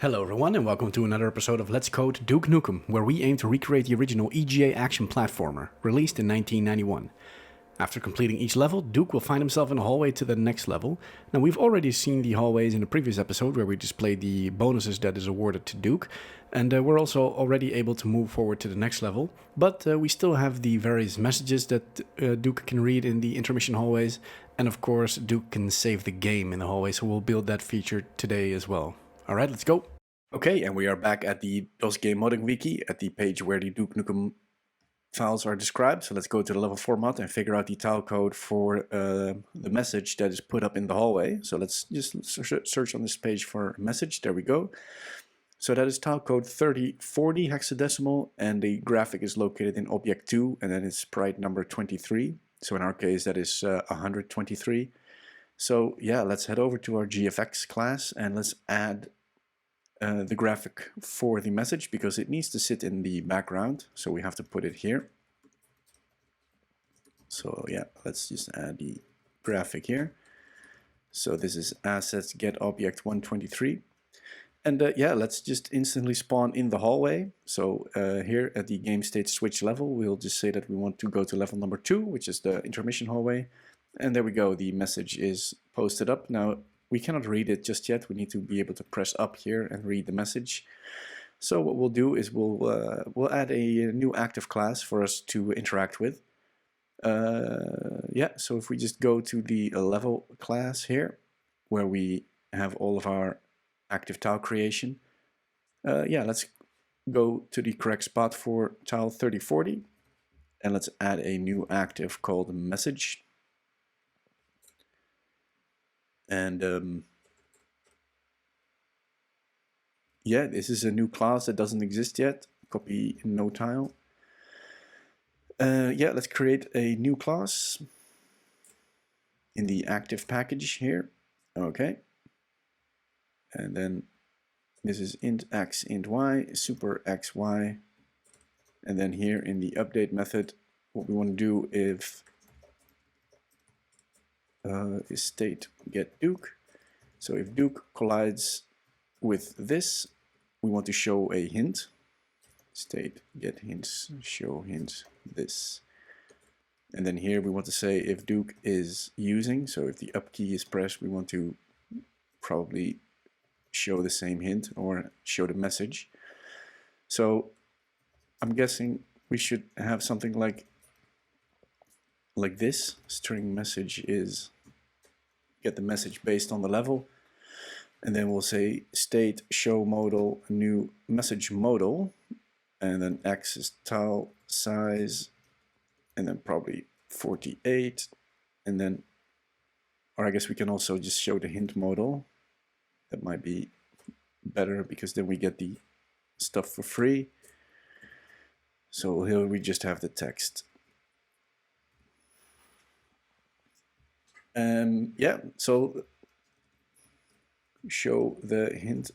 Hello everyone and welcome to another episode of Let's Code Duke Nukem, where we aim to recreate the original EGA action platformer, released in 1991. After completing each level, Duke will find himself in a hallway to the next level. Now we've already seen the hallways in the previous episode where we displayed the bonuses that is awarded to Duke, and we're also already able to move forward to the next level, but we still have the various messages that Duke can read in the intermission hallways, and of course Duke can save the game in the hallway, so we'll build that feature today as well. Alright, let's go! Okay, and we are back at the DOS Game Modding Wiki, at the page where the Duke Nukem files are described. So let's go to the level format and figure out the tile code for the message that is put up in the hallway. So let's just search on this page for message. There we go. So that is tile code 3040 hexadecimal, and the graphic is located in object 2, and then it's sprite number 23. So in our case that is 123. So yeah, let's head over to our GFX class and let's add the graphic for the message, because it needs to sit in the background, so we have to put it here. So yeah, let's just add the graphic here. So this is assets get object 123, and yeah, let's just instantly spawn in the hallway. So here at the game state switch level, we'll just say that we want to go to level number 2, which is the intermission hallway, and there we go, the message is posted up. Now we cannot read it just yet. We need to be able to press up here and read the message. So what we'll do is we'll add a new active class for us to interact with. Yeah, so if we just go to the level class here, where we have all of our active tile creation. Yeah, let's go to the correct spot for tile 3040, and let's add a new active called message. And yeah, this is a new class that doesn't exist yet. Copy no tile. Yeah, let's create a new class in the active package here. Okay. And then this is int x, int y, super xy. And then here in the update method, what we want to do is state get Duke. So if Duke collides with this, we want to show a hint. State get hints, show hint this. And then here we want to say if Duke is using, so if the up key is pressed, we want to probably show the same hint or show the message. So I'm guessing we should have something like this. String message is get the message based on the level, and then we'll say state show modal new message modal, and then x is tile size, and then probably 48, and then, or I guess we can also just show the hint modal. That might be better, because then we get the stuff for free. So here we just have the text. Yeah, so show the hint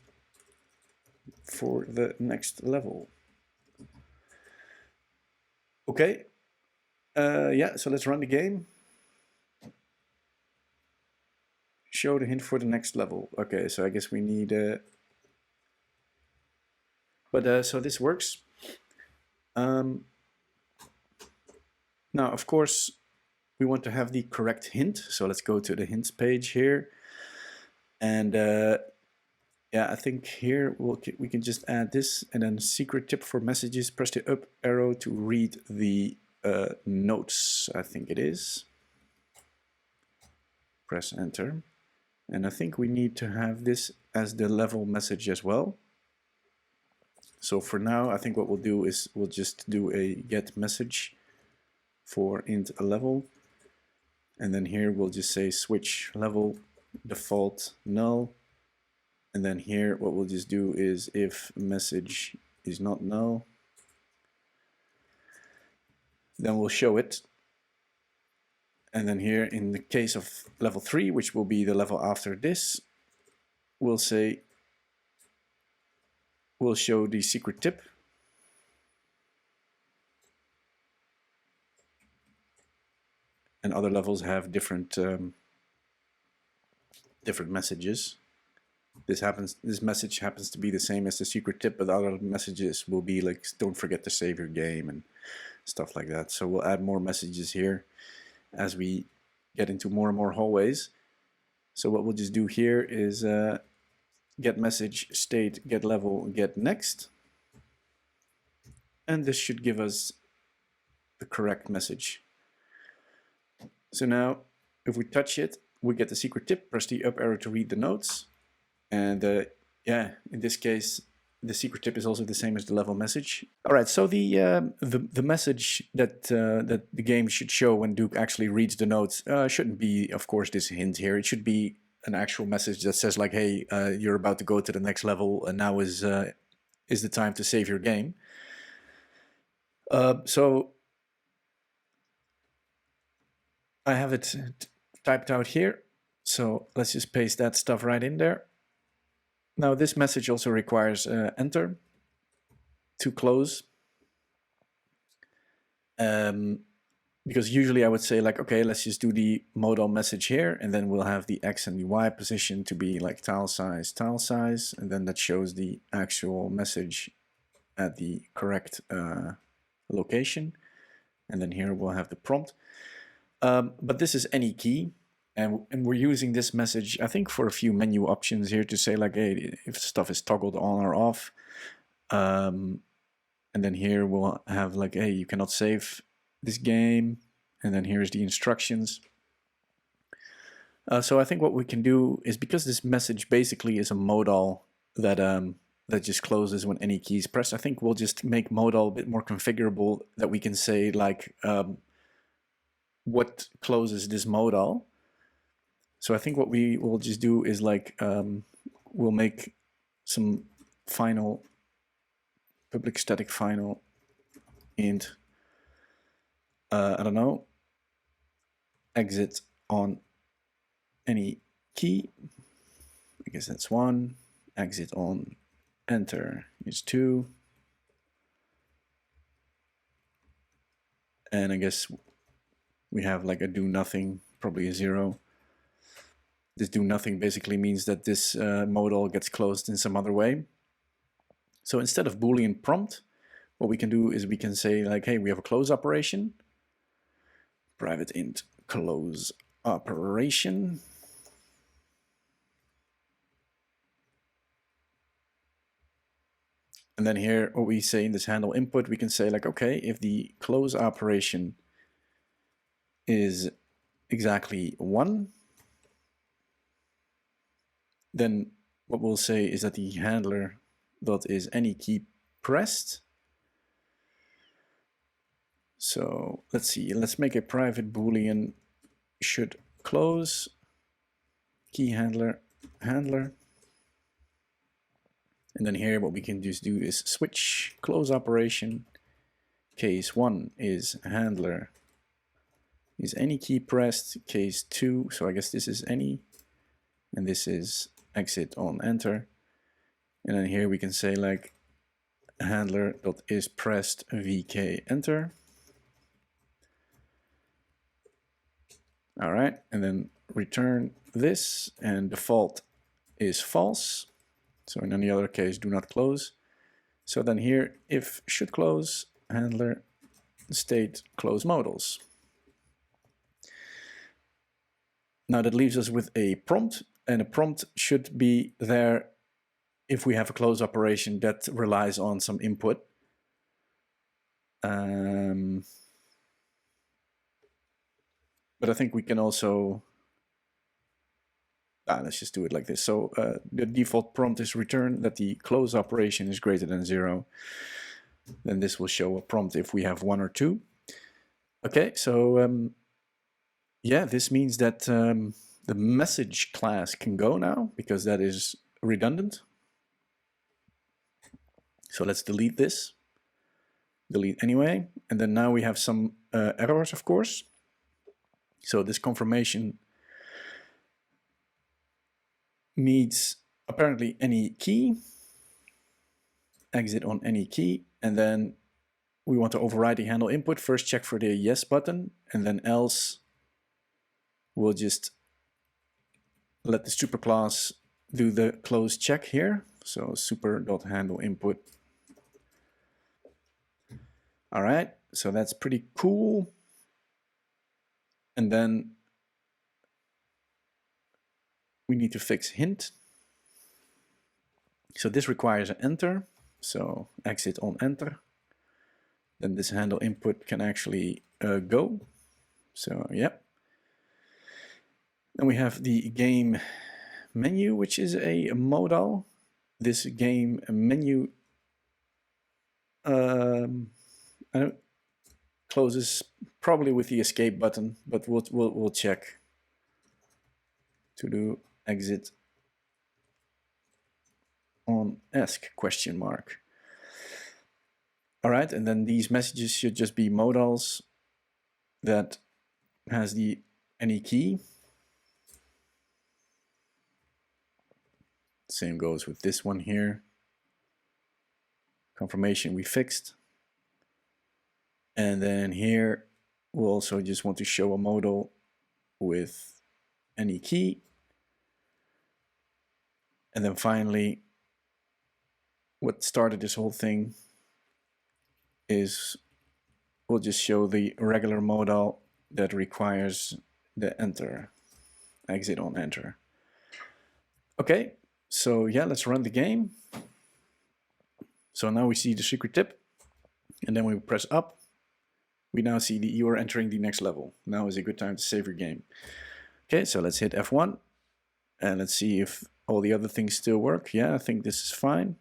for the next level. Okay, yeah, so let's run the game. Show the hint for the next level. Okay, so I guess we need so this works. Now of course we want to have the correct hint, so let's go to the hints page here, and yeah, I think here we can just add this, and then secret tip for messages, press the up arrow to read the notes, I think it is. Press enter, and I think we need to have this as the level message as well. So for now, I think what we'll do is we'll just do a get message for int a level, and then here we'll just say switch level default null, and then here what we'll just do is if message is not null, then we'll show it. And then here in the case of level 3, which will be the level after this, we'll say we'll show the secret tip. And other levels have different different messages. this message happens to be the same as the secret tip, but other messages will be like, don't forget to save your game and stuff like that. So we'll add more messages here as we get into more and more hallways. So what we'll just do here is get message, state, get level, get next. And this should give us the correct message. So now if we touch it, we get the secret tip, press the up arrow to read the notes. And yeah, in this case, the secret tip is also the same as the level message. All right, so the message that that the game should show when Duke actually reads the notes shouldn't be, of course, this hint here. It should be an actual message that says like, hey, you're about to go to the next level, and now is the time to save your game. So I have it typed out here. So let's just paste that stuff right in there. Now this message also requires enter to close. Because usually I would say like, okay, let's just do the modal message here, and then we'll have the X and the Y position to be like tile size, and then that shows the actual message at the correct location. And then here we'll have the prompt. But this is any key. And we're using this message, I think, for a few menu options here to say like, hey, if stuff is toggled on or off. And then here we'll have like, hey, you cannot save this game. And then here's the instructions. So I think what we can do is, because this message basically is a modal that that just closes when any key is pressed, I think we'll just make modal a bit more configurable, that we can say like what closes this modal. So I think what we will just do is like, we'll make some final, public static final int, I don't know, exit on any key. I guess that's 1. Exit on enter is 2. And I guess we have like a do nothing, probably a 0. This do nothing basically means that this modal gets closed in some other way. So instead of Boolean prompt, what we can do is we can say like, hey, we have a close operation, private int close operation. And then here, what we say in this handle input, we can say like, okay, if the close operation is exactly 1, then what we'll say is that the handler dot is any key pressed. So let's see, let's make a private Boolean should close key handler. And then here what we can just do is switch close operation. Case 1 is handler is any key pressed. Case 2, so I guess this is any, and this is exit on enter. And then here we can say like handler dot is pressed vk enter. All right, and then return this, and default is false. So in any other case, do not close. So then here, if should close, handler state close modals. Now that leaves us with a prompt, and a prompt should be there if we have a close operation that relies on some input. But I think we can also, let's just do it like this. So the default prompt is return that the close operation is greater than 0. Then this will show a prompt if we have 1 or 2. Okay, so yeah, this means that the message class can go now, because that is redundant. So let's delete this. Delete anyway. And then now we have some errors, of course. So this confirmation needs apparently any key, exit on any key, and then we want to override the handle input. First check for the yes button, and then else we'll just let the superclass do the close check here. So super.handle input. All right, so that's pretty cool. And then we need to fix hint. So this requires an enter. So exit on enter. Then this handle input can actually go. So yep. Then we have the game menu, which is a modal. This game menu closes probably with the escape button, but we'll check to do exit on ESC question mark. All right, and then these messages should just be modals that has the any key. Same goes with this one here. Confirmation we fixed. And then here we'll also just want to show a modal with any key. And then finally, what started this whole thing is we'll just show the regular modal that requires the enter, exit on enter. Okay, so yeah, let's run the game. So now we see the secret tip, and then we press up. We now see that you are entering the next level. Now is a good time to save your game. Okay, so let's hit F1, and let's see if all the other things still work. Yeah, I think this is fine.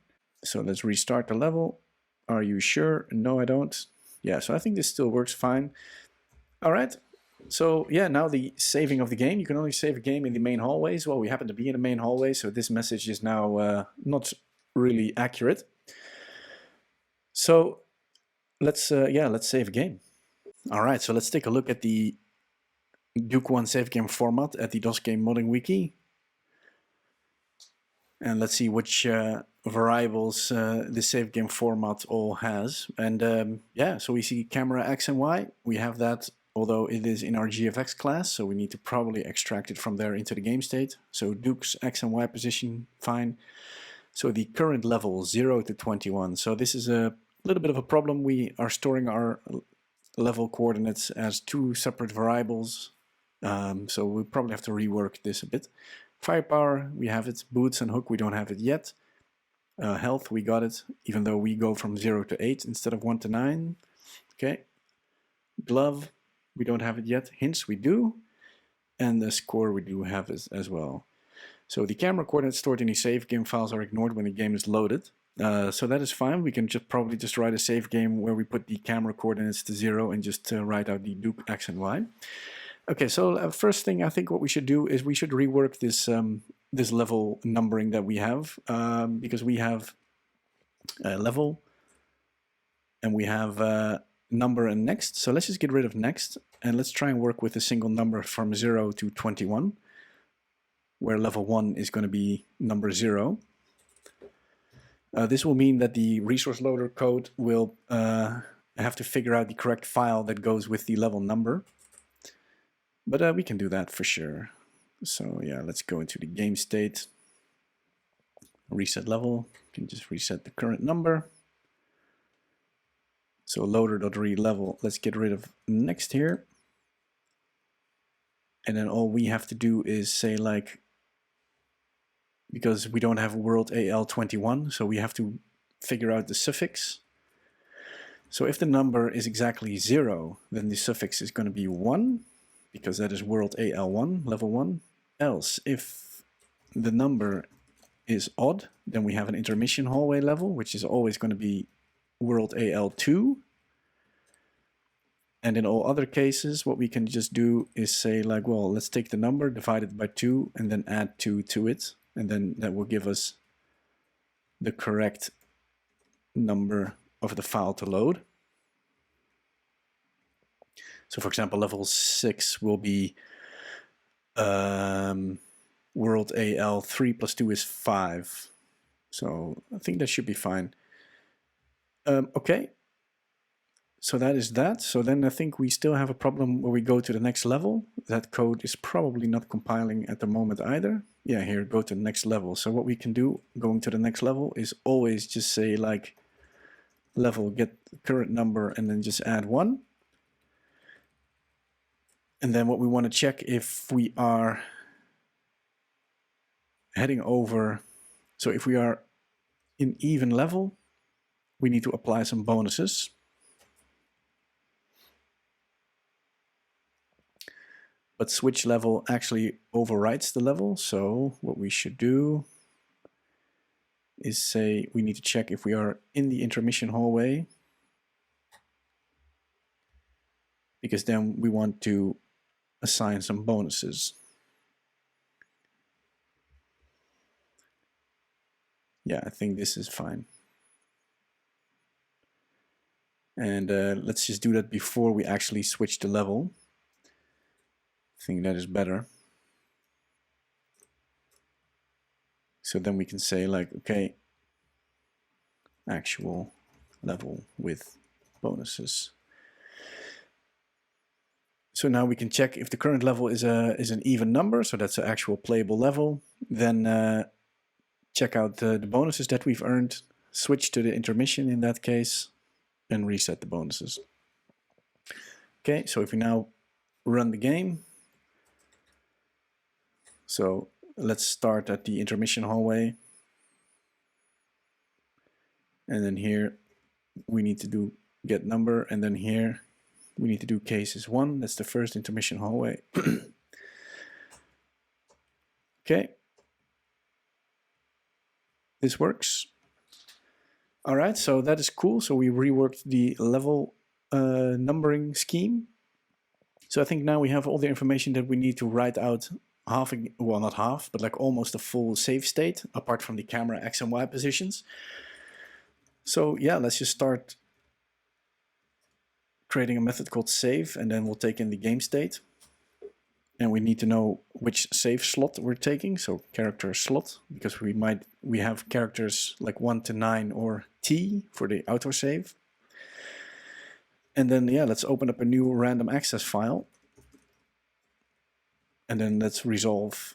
So let's restart the level. Are you sure? No, I don't. Yeah, so I think this still works fine. All right. So yeah, now the saving of the game. You can only save a game in the main hallways. Well, we happen to be in the main hallway, so this message is now not really accurate. So let's save a game. All right, so let's take a look at the Duke 1 save game format at the DOS Game Modding Wiki. And let's see which variables the save game format all has. And yeah, so we see camera X and Y. We have that, although it is in our GFX class, so we need to probably extract it from there into the game state. So Duke's X and Y position, fine. So the current level, 0 to 21. So this is a little bit of a problem. We are storing our level coordinates as two separate variables. So we probably have to rework this a bit. Firepower, we have it. Boots and hook, we don't have it yet. Health, we got it, even though we go from 0 to 8 instead of 1 to 9. Okay. Glove, we don't have it yet. Hints, we do. And the score, we do have it as well. So the camera coordinates stored in the save game files are ignored when the game is loaded. So that is fine. We can probably just write a save game where we put the camera coordinates to 0 and just write out the Duke X and Y. Okay, so first thing I think what we should do is we should rework this this level numbering that we have, because we have level and we have number and next. So let's just get rid of next and let's try and work with a single number from 0 to 21, where level 1 is going to be number 0. This will mean that the resource loader code will have to figure out the correct file that goes with the level number. But we can do that for sure. So yeah, let's go into the game state. Reset level. You can just reset the current number. So loader.read level. Let's get rid of next here. And then all we have to do is say, like, because we don't have world AL21, so we have to figure out the suffix. So if the number is exactly 0, then the suffix is going to be 1. Because that is world AL1, level 1. Else, if the number is odd, then we have an intermission hallway level, which is always going to be world AL2. And in all other cases, what we can just do is say, like, well, let's take the number, divide it by 2, and then add 2 to it. And then that will give us the correct number of the file to load. So for example, level 6 will be world AL 3 plus 2 is 5. So I think that should be fine. Okay. So that is that. So then I think we still have a problem where we go to the next level. That code is probably not compiling at the moment either. Yeah, here, go to the next level. So what we can do going to the next level is always just say like level get current number and then just add 1. And then what we want to check if we are heading over, so if we are in even level, we need to apply some bonuses. But switch level actually overwrites the level. So what we should do is say we need to check if we are in the intermission hallway, because then we want to assign some bonuses. Yeah, I think this is fine. And let's just do that before we actually switch the level. I think that is better. So then we can say like, okay, actual level with bonuses. So now we can check if the current level is an even number, so that's an actual playable level. Then check out the bonuses that we've earned, switch to the intermission in that case, and reset the bonuses. Okay, so if we now run the game, so let's start at the intermission hallway. And then here we need to do get number, and then here we need to do cases 1. That's the first intermission hallway. Okay. This works. All right, so that is cool. So we reworked the level numbering scheme. So I think now we have all the information that we need to write out half, well, not half, but like almost a full save state, apart from the camera X and Y positions. So yeah, let's just start creating a method called save, and then we'll take in the game state. And we need to know which save slot we're taking, so character slot, because we have characters like 1 to 9 or T for the autosave. And then yeah, let's open up a new random access file. And then let's resolve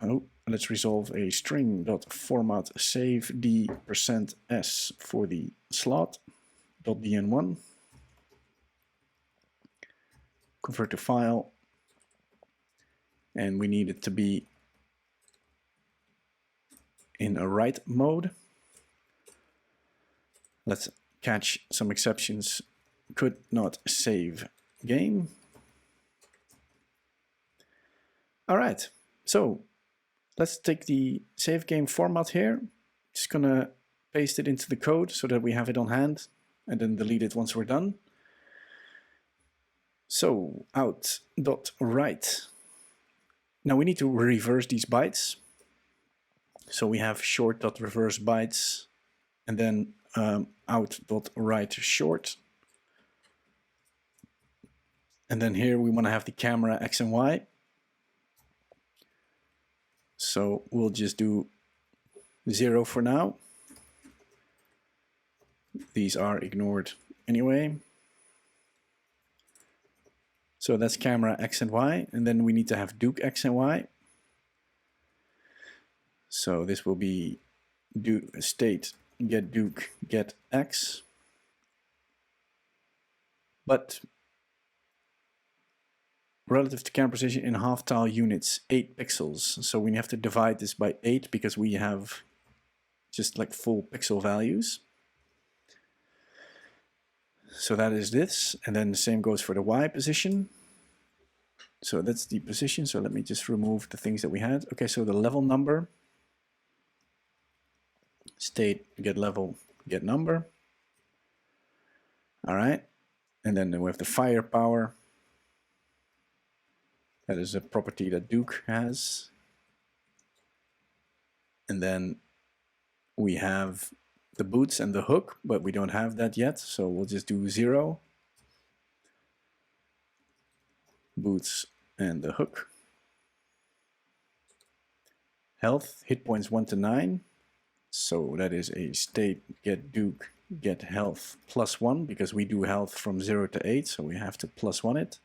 a string.format save the %s for the slot.dn1. Convert to file. And we need it to be in a write mode. Let's catch some exceptions. Could not save game. All right, so let's take the save game format here. Just gonna paste it into the code so that we have it on hand, and then delete it once we're done. So out.write. Now we need to reverse these bytes. So we have short.reverse bytes, and then out.write short. And then here we want to have the camera X and Y. So we'll just do 0 for now. These are ignored anyway. So that's camera X and Y, and then we need to have Duke X and Y. So this will be state get Duke get X. But relative to camera position in half tile units, 8 pixels. So we have to divide this by 8 because we have just like full pixel values. So that is this, and then the same goes for the Y position. So that's the position, so let me just remove the things that we had. Okay, so the level number, state get level, get number. All right, and then we have the firepower. That is a property that Duke has. And then we have the boots and the hook, but we don't have that yet, so we'll just do 0. Boots and the hook. Health, hit points 1 to 9. So that is a state get Duke get health +1, because we do health from 0 to 8, so we have to +1 it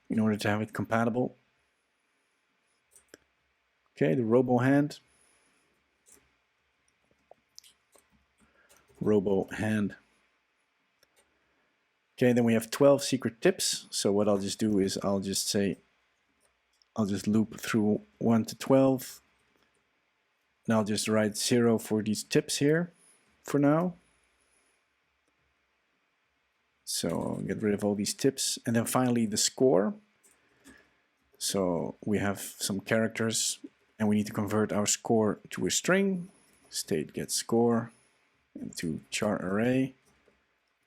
in order to have it compatible. Okay, the robo hand. Robo hand. Okay, then we have 12 secret tips. So what I'll just do is I'll just loop through 1 to 12. And I'll just write 0 for these tips here for now. So I'll get rid of all these tips. And then finally the score. So we have some characters and we need to convert our score to a string. State get score into char array.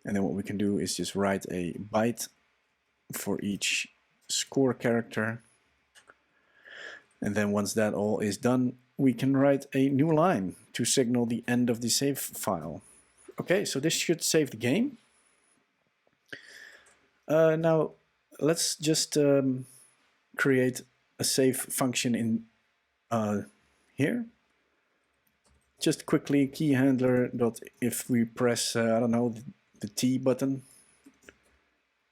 And then what we can do is just write a byte for each score character. And then once that all is done, we can write a new line to signal the end of the save file. Okay, so this should save the game. Now let's just create a save function in here. Just quickly, key handler dot if we press I don't know, the T button,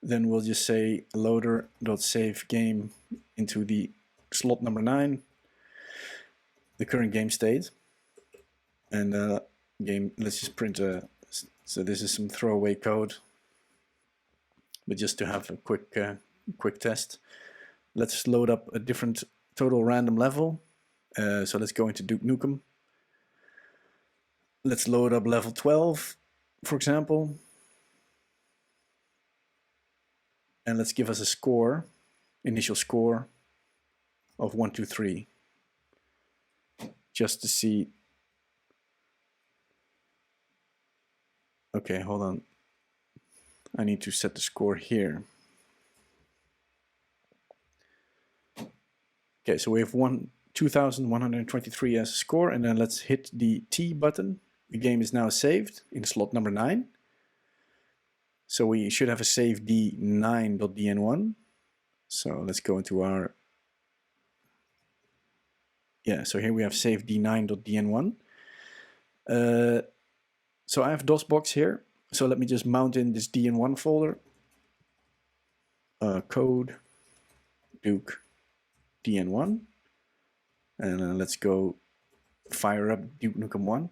then we'll just say loader dot save game into the slot number 9, the current game state, and game. Let's just print a. So this is some throwaway code, but just to have a quick test. Let's load up a different total random level. So let's go into Duke Nukem. Let's load up level 12, for example. And let's give us a score, initial score of 1, 2, 3. Just to see. Okay, hold on. I need to set the score here. Okay, so we have 2,123 as a score, and then let's hit the T button. The game is now saved in slot number 9. So we should have a save d9.dn1. So let's go into our... Yeah, so here we have save d9.dn1. So I have DOSBox here. So let me just mount in this dn1 folder. Code Duke dn1. And let's go fire up Duke Nukem 1.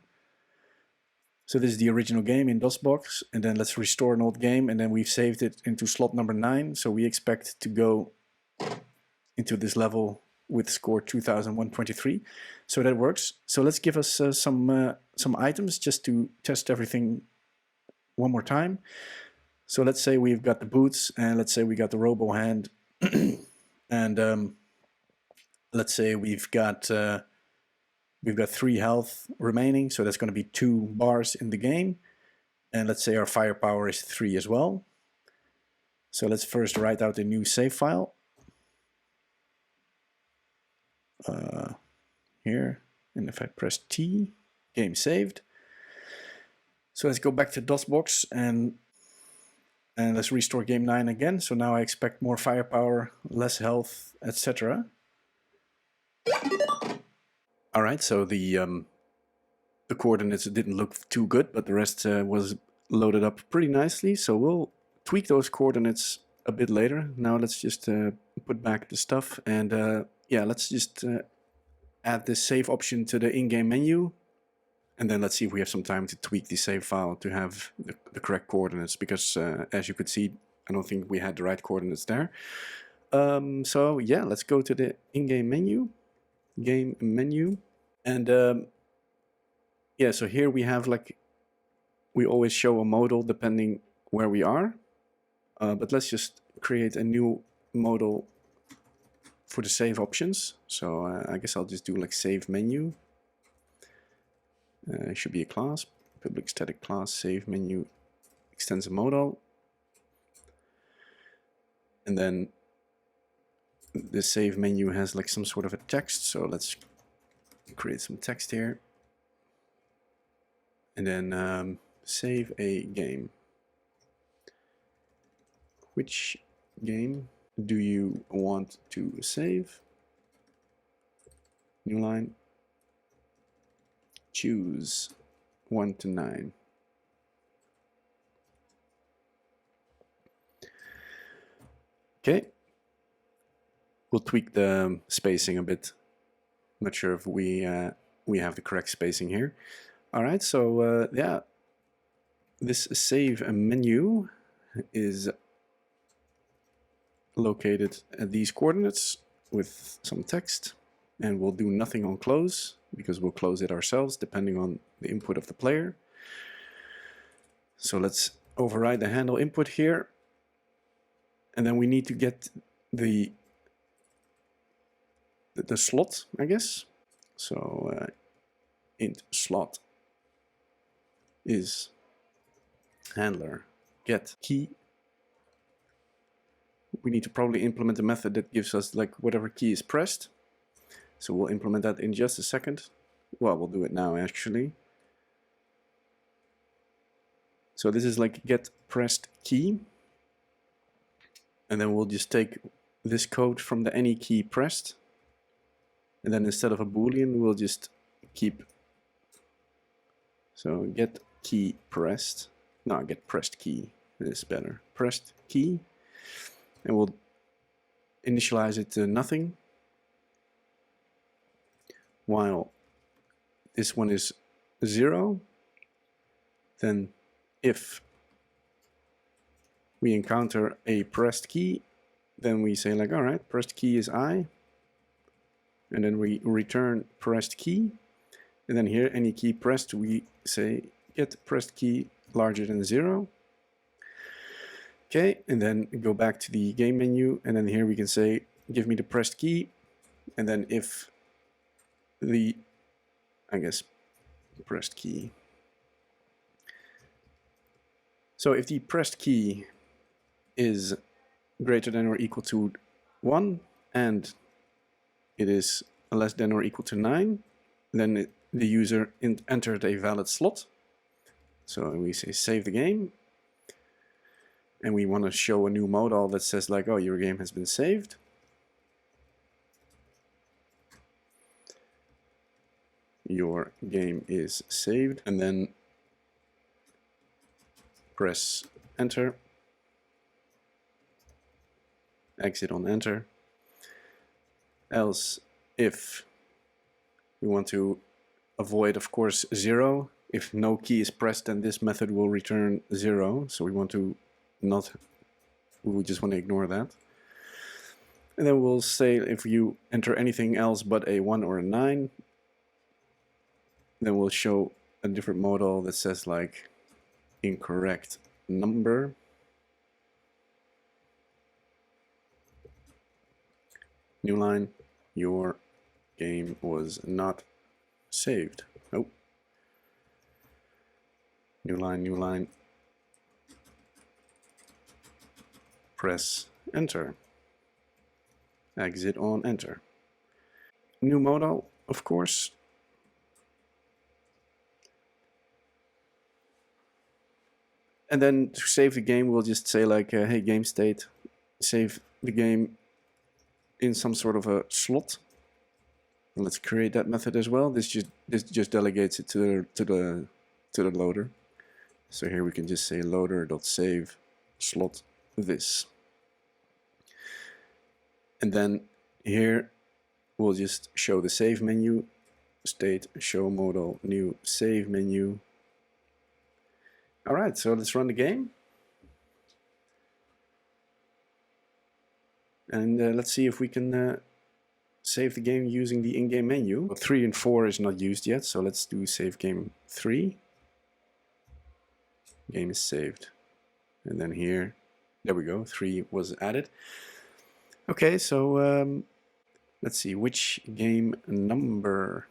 So this is the original game in DOSBox, and then let's restore an old game, and then we've saved it into slot number 9. So we expect to go into this level with score 2,123. So that works. So let's give us some items just to test everything one more time. So let's say we've got the boots, and let's say we got the robo hand, and let's say we've got 3 health remaining, so that's going to be 2 bars in the game. And let's say our firepower is 3 as well. So let's first write out a new save file. Here, and if I press T, game saved. So let's go back to DOSBox and let's restore game 9 again. So now I expect more firepower, less health, etc. All right, so the coordinates didn't look too good, but the rest was loaded up pretty nicely. So we'll tweak those coordinates a bit later. Now let's just put back the stuff, and yeah, let's just add this save option to the in-game menu, and then let's see if we have some time to tweak the save file to have the correct coordinates, because as you could see, I don't think we had the right coordinates there. So yeah, let's go to the in-game menu. Game menu, and yeah, so here we have, like, we always show a modal depending where we are, but let's just create a new modal for the save options. So I guess I'll just do like save menu. It should be a class, public static class save menu extends a modal, and then the save menu has like some sort of a text, so let's create some text here, and then save a game. Which game do you want to save? New line. choose 1 to 9. Okay. We'll tweak the spacing a bit. Not sure if we have the correct spacing here. All right, so yeah, this save menu is located at these coordinates with some text, and we'll do nothing on close because we'll close it ourselves depending on the input of the player. So let's override the handle input here, and then we need to get the slot, I guess. So int slot is handler get key. We need to probably implement a method that gives us like whatever key is pressed. So we'll implement that in just a second. Well, we'll do it now actually. So this is like get pressed key. And then we'll just take this code from the any key pressed. And then instead of a boolean, we'll just keep. So get key pressed. No, get pressed key is better. Pressed key. And we'll initialize it to nothing. While this one is 0, then if we encounter a pressed key, then we say like, all right, pressed key is I. And then we return pressed key. And then here, any key pressed, we say get pressed key larger than 0. Okay, and then go back to the game menu, and then here we can say give me the pressed key, and then if the, I guess, pressed key. So if the pressed key is greater than or equal to 1 and it is less than or equal to 9, then the user entered a valid slot. So we say save the game. And we want to show a new modal that says like, oh, your game has been saved. Your game is saved. And then press enter. Exit on enter. Else, if we want to avoid, of course, 0. If no key is pressed, then this method will return 0. So we want to we just want to ignore that. And then we'll say if you enter anything else but a 1 or a 9, then we'll show a different modal that says like incorrect number. New line, your game was not saved. Oh. New line. Press enter. Exit on enter. New modal, of course. And then to save the game, we'll just say like, hey, game state, save the game in some sort of a slot. And let's create that method as well. This just delegates it to the loader. So here we can just say loader.save slot this. And then here we'll just show the save menu, state show modal new save menu. All right, so let's run the game. And let's see if we can save the game using the in-game menu. 3 and 4 is not used yet, so let's do save game 3. Game is saved. And then here, there we go, 3 was added. Okay, so let's see, which game number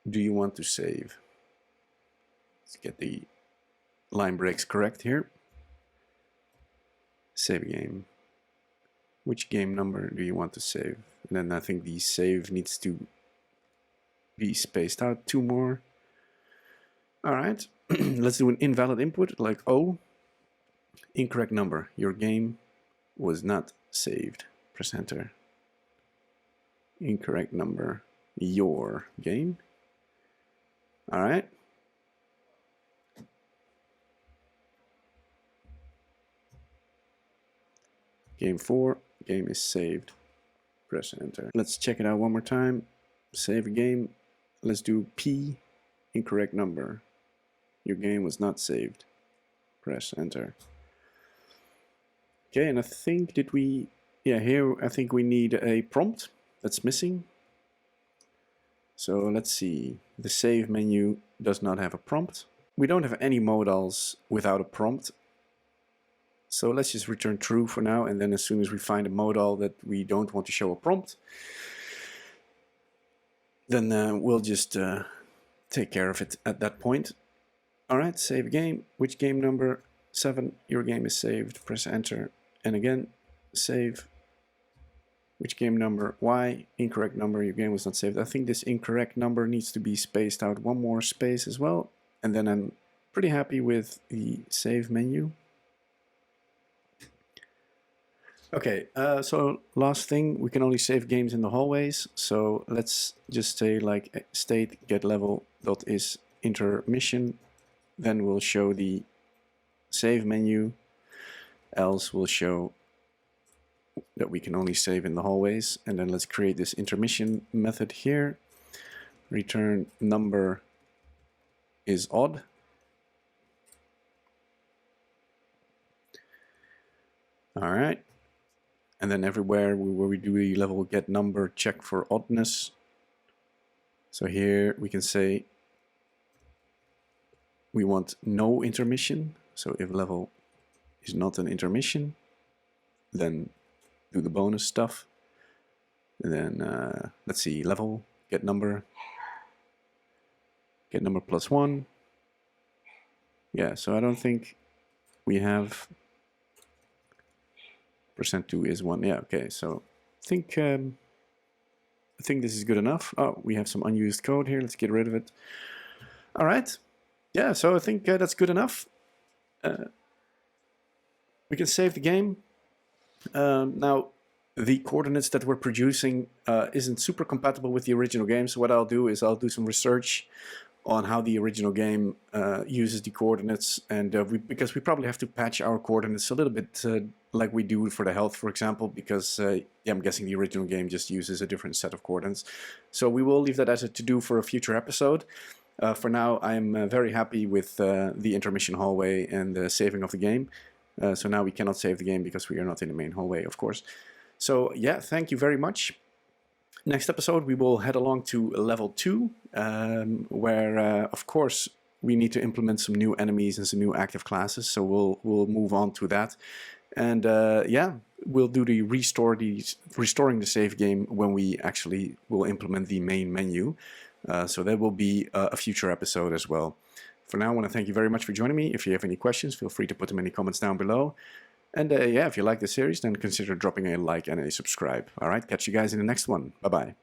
do you want to save? Let's get the line breaks correct here. Save game. Which game number do you want to save? And then I think the save needs to be spaced out 2 more. All right, let's do an invalid input like O. Incorrect number. Your game was not saved. Press enter. Incorrect number. Your game. All right. Game 4, game is saved. Press enter. Let's check it out one more time. Save a game. Let's do P, incorrect number. Your game was not saved. Press enter. Okay, and I think here I think we need a prompt that's missing. So let's see. The save menu does not have a prompt. We don't have any modals without a prompt. So let's just return true for now, and then as soon as we find a modal that we don't want to show a prompt, then we'll just take care of it at that point. Alright, save game. Which game number? 7. Your game is saved. Press enter. And again, save. Which game number? Y. Incorrect number. Your game was not saved. I think this incorrect number needs to be spaced out one more space as well. And then I'm pretty happy with the save menu. Okay, so last thing, we can only save games in the hallways. So let's just say like state get level dot is intermission. Then we'll show the save menu. Else we'll show that we can only save in the hallways. And then let's create this intermission method here. Return number is odd. All right. And then everywhere where we do the level get number, check for oddness. So here we can say we want no intermission. So if level is not an intermission, then do the bonus stuff. And then let's see, level, get number +1. Yeah, so I don't think we have %2 is 1. Yeah, okay, so I think this is good enough. Oh, we have some unused code here. Let's get rid of it. All right. Yeah, so I think that's good enough. We can save the game. Now, the coordinates that we're producing isn't super compatible with the original game. So what I'll do is I'll do some research on how the original game uses the coordinates, and because we probably have to patch our coordinates a little bit like we do for the health, for example, because yeah, I'm guessing the original game just uses a different set of coordinates. So we will leave that as a to-do for a future episode. For now, I'm very happy with the intermission hallway and the saving of the game. So now we cannot save the game because we are not in the main hallway, of course. So yeah, thank you very much. Next episode, we will head along to level 2, where, of course, we need to implement some new enemies and some new active classes. So we'll move on to that. And yeah, we'll do the restoring the save game when we actually will implement the main menu. So that will be a future episode as well. For now, I want to thank you very much for joining me. If you have any questions, feel free to put them in the comments down below. And yeah, if you like this series, then consider dropping a like and a subscribe. All right, catch you guys in the next one. Bye-bye.